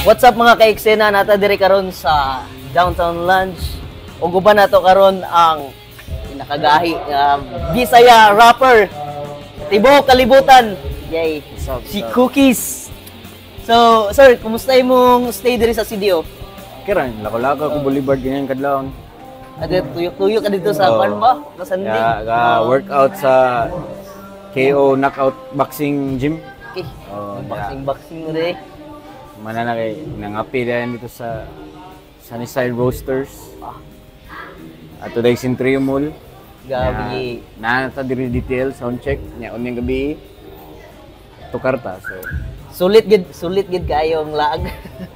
What's up mga ka-eksena, nata diri karon sa Downtown Lounge. Ug uban nato karon ang pinakagahi Bisaya rapper tibok kalibutan. Yay, si Cookies. So, sir, kumusta imong stay diri sa CDO? Kiran, lako-lako ko Boulevard ganyan kadlawon. Ade tuyok-tuyok ka dito sa kan ba? Sa Sanding. Workout sa KO Knockout Boxing Gym. Okay. Boxing re. Manana kay nangapi din dito sa Sunnyside Roasters. Ato dai Centrio Mall. Gabi. Na ta diri detail sound check nya unyang gabi. Tukarta so sulit gid kayo ang laag.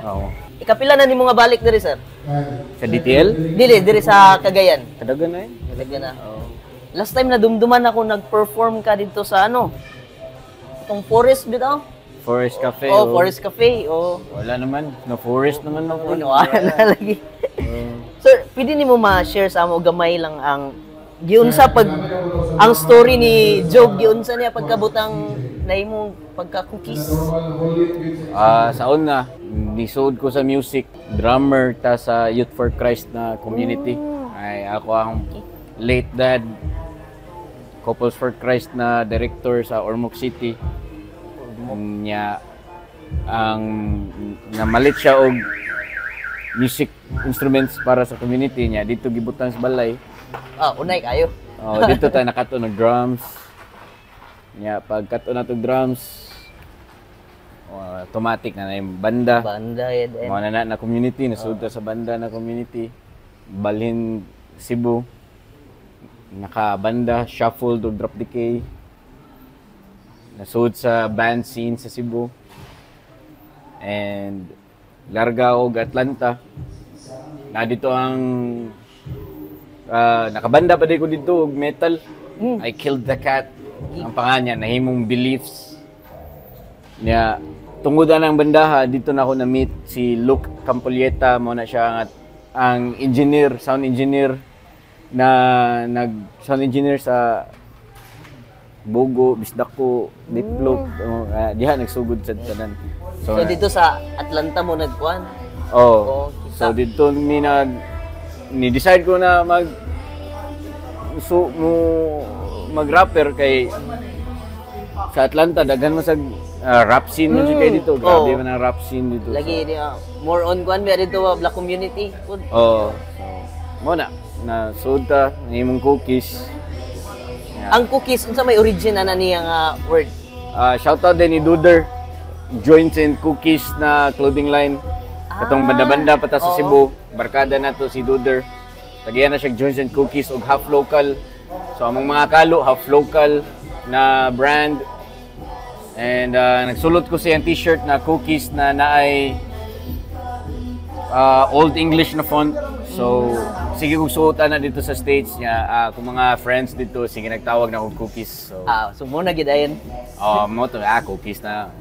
Oo. Ikapila na nimo nga balik diri, sir? Sa detail? Dili sa Cagayan. Kadagan na eh. Kadagan na. Last time na dumduman ako nag-perform ka dito sa ano? Itong Forest bitaw? Forest Cafe. Oh, Forest Cafe. Oh. Wala naman. No forest naman no. Wala lagi. Sir, pwede nimo ma-share sa amo gamay lang ang giunsa pag ang story ni Job giunsa niya pagkabutang naimong pagka-cookies. Sa una, nisod ko sa music, drummer ta sa Youth for Christ na community. Ay ako ang late dad Couples for Christ na director sa Ormoc City. Nya ang namalit siya og music instruments para sa community niya dito gibutang sa balay. Unay kayo. Dito tayo nakato ng drums. Nya pagkato na tong drums, automatic na yung banda. Banda yun. Mga na community, nasud ta sa banda na community. Balhin Cebu. Naka-banda, shuffle to drop decay. Nasud sa band scene sa Cebu. And larga og Atlanta. Na dito ang nakabanda pa din ko dito og metal. I Killed the Cat. Ang pangalan niya, Nahimong Beliefs. Niya, tungod na ng bandaha, dito na ako na-meet si Luke Campolieta. Muna siya ang engineer, sound engineer na sound engineer sa Bogo, Bisdako, Diplo. Diha nagsugod sa tanan. So dito sa Atlanta mo nagkuan? So dito ni-decide ko na mag-rapper kay sa Atlanta daghan mo sa rap scene mo kay dito. Grabe man ang rap scene dito. Lagi more on kuan ba dito black community. So mo na sud ta nimong Cookies. Ang Cookies unsa may origin na niya nga word? Shout out din ni Duder. Joints and Cookies na clothing line. Katong banda-banda pa ta sa Cebu. Barkada na to si Duder. Tagiyan na siya Joints and Cookies og half local. So among mga kalo half local na brand. And nagsulot ko siyang t-shirt na Cookies na naay Old English na font. So sige kung suotan na dito sa States niya kung mga friends dito sige nagtawag na og Cookies. So mo na gid ayon. Mo to Cookies na.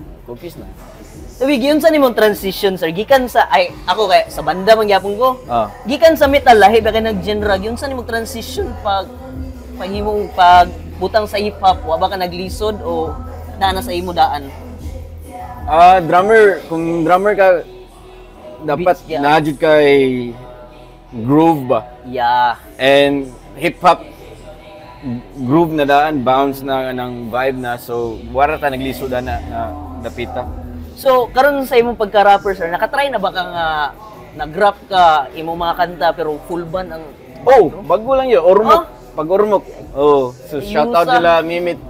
Sabi, giyon sa nimong transition, sir, gikan sa, ako kaya, sa banda mangyapon ko, gikan sa metal, lahi ba kayo nag-genre, giyon sa nimong transition paghimong pagbutang sa hip-hop, wa ba ka naglisod o daan sa imo daan? Kung drummer ka, dapat na-adjud kay groove ba? Yeah. And hip-hop, groove na daan, bounce na ng vibe na, so wala ta naglisod na dapita. So, karon sa imong pagka-rapper, sir, nakatry na ba kang nag-rap ka, imong mga kanta, pero full band ang... Bago lang yun. Ormoc. Pag Ormoc. So shout out nila Mimit.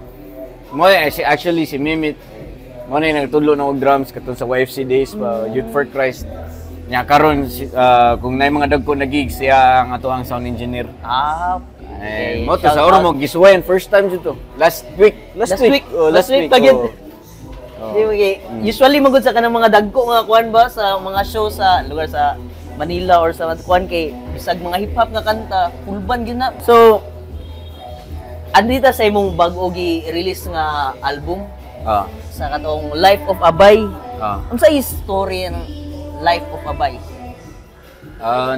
Actually, si Mimit, mo na yung nagtulo ng drums katong sa YFC days pa, Youth for Christ. Nya karon kung na mga dagko na gigs, siya ang ato ang sound engineer. Okay. Mo to sa Ormoc, gisuwayan, first time dito. Last week. Last week pagid. Usually magud sa kanang mga dagko nga kuan ba sa mga show sa lugar sa Manila or sa kuan kay bisag mga hip hop nga kanta full band gyud na. So andita sa imong bag-o gi-release nga album sa katong Life of Abay. Unsa story ng Life of Abay?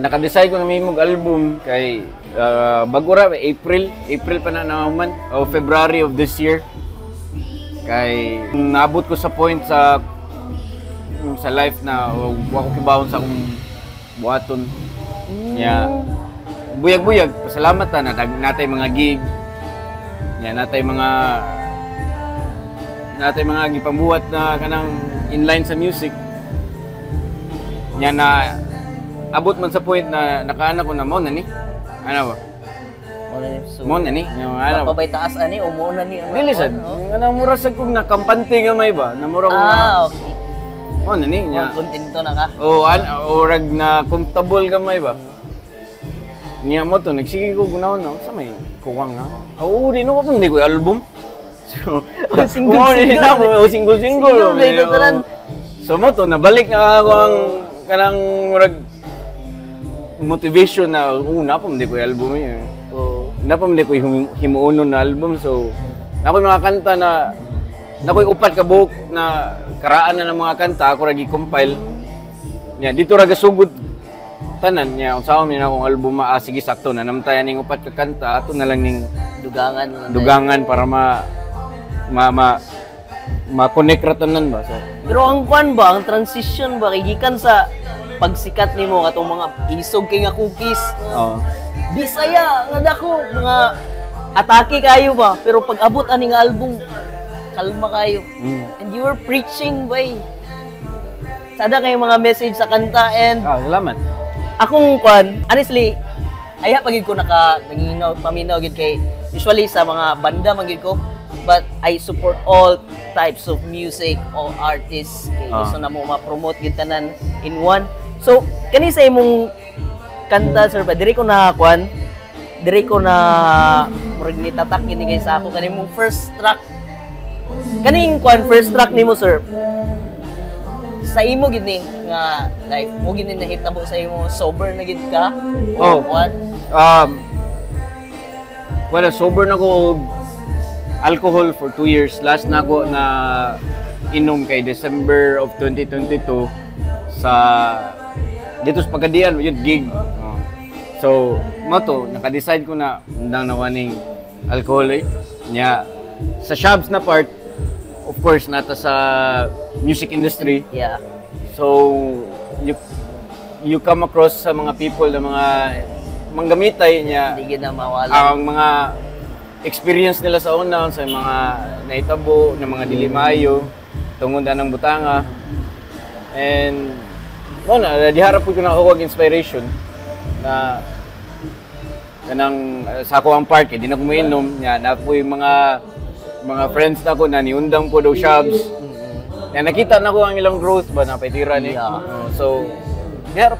Naka-decide ko na may album kay bago ra April pa na naman o February of this year. Kay naabot ko sa point sa sa life na wa ko kibawon sa akong buhaton. Nya buyag-buyag, pasalamat ta na natay mga gig. Nya natay mga gipambuhat na kanang inline sa music. Nya na abot man sa point na nakaana ko na mo na ni. Ano ba? Mo na ni. Ano ba? Pabay taas ani o mo na ni. Dili sad. Nga mura sa kung nakampante nga may ba? Na mura ko okay. Mo na ni. Nya. Kontento na ka. Orag na comfortable ka may ba? Niya mo to, nagsige ko gunawon na sa may kuwang na. Oo, di no ko hindi ko album. So, single. So mo to, nabalik na ako ang kanang murag motivation na napam di ko yung album eh. Napam di ko himuunon na album. So, nako'y mga kanta na nako'y upat ka buhok na karaan na ng mga kanta, ako ragi compile. Dito raga sugod tanan niya unsa man akong album sige sakto na namtayan ning upat ka kanta ato na lang ning dugangan para ma-connect ra tanan ba. So, pero ang kwan ba, ang transition ba kay gikan sa pagsikat nimo katong mga isog kay nga cookies. Bisaya nga dako mga atake kayo ba, pero pag abot ani nga album kalma kayo. And you were preaching boy. Sada kay mga message sa kanta and salamat. Akong kwan, honestly, aya pagid ko paminaw gid kay usually sa mga banda magid ko, but I support all types of music, all artists kay gusto na mo ma-promote gid tanan in one. So kani sa imong kanta sir ba diri ko na murag nitatak gid kay sa ako kani mong first track. Kaning first track nimo sir. Sa imo gid ni nga like mo gid ni nahitabo sa imo sober na gid ka? What? Wala sober na ko alcohol for 2 years. Last na ko na inom kay December of 2022 sa dito sa Pagadian yun gig. So mo to naka-decide ko na ndang nawaning alcohol nya sa shops na part. Of course, nata sa music industry. Yeah. So, you come across sa mga people na mga manggamitay niya. Hindi na mawala. Ang mga experience nila sa una, sa mga naitabo, ng mga dilimayo, tungod ng butanga. And, diharap ko na ako inspiration na kanang sa ako ang park, di na ko mainom. Na po yung mga friends na ko na niundang po daw shops. Nakita na ko ang ilang growth ba na paitira ni. So, dihara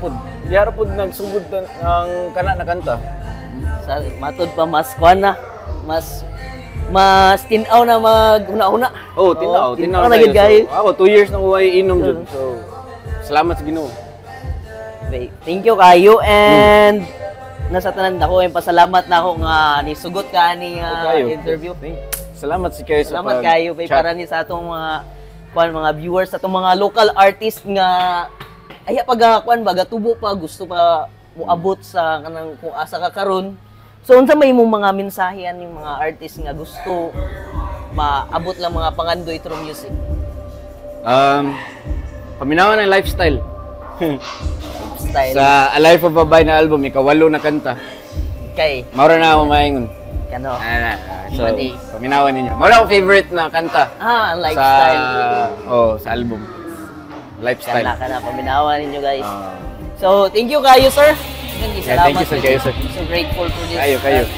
po nagsugod ang kana na kanta. Sa matod pa mas kuan na, mas tinaw na mag-una-una. Tinaw na gid so, ako 2 years na ko ay inom jud. So, salamat sa Ginoo. Thank you kayo and nasa tanan ako ay pasalamat na ako nga nisugot ka ni interview. Salamat si kayo sa salamat kayo para ni sa atong mga viewers sa atong mga local artist nga aya pag tubo pa gusto pa moabot sa kanang kung asa ka karon. So unsa may imong mga mensahe aning mga artist nga gusto maabot lang mga pangandoy through music? Paminawan ng lifestyle. Sa A Life of a Bay na album, ikawalo na kanta. Okay. Maura na ako maingon. Kano? So, paminawan ninyo. Maura ako favorite na kanta. Lifestyle. Sa album. Lifestyle. Kana paminawan ninyo guys. So, thank you kayo sir. Salamat. Thank you sir. So grateful for this. Kayo.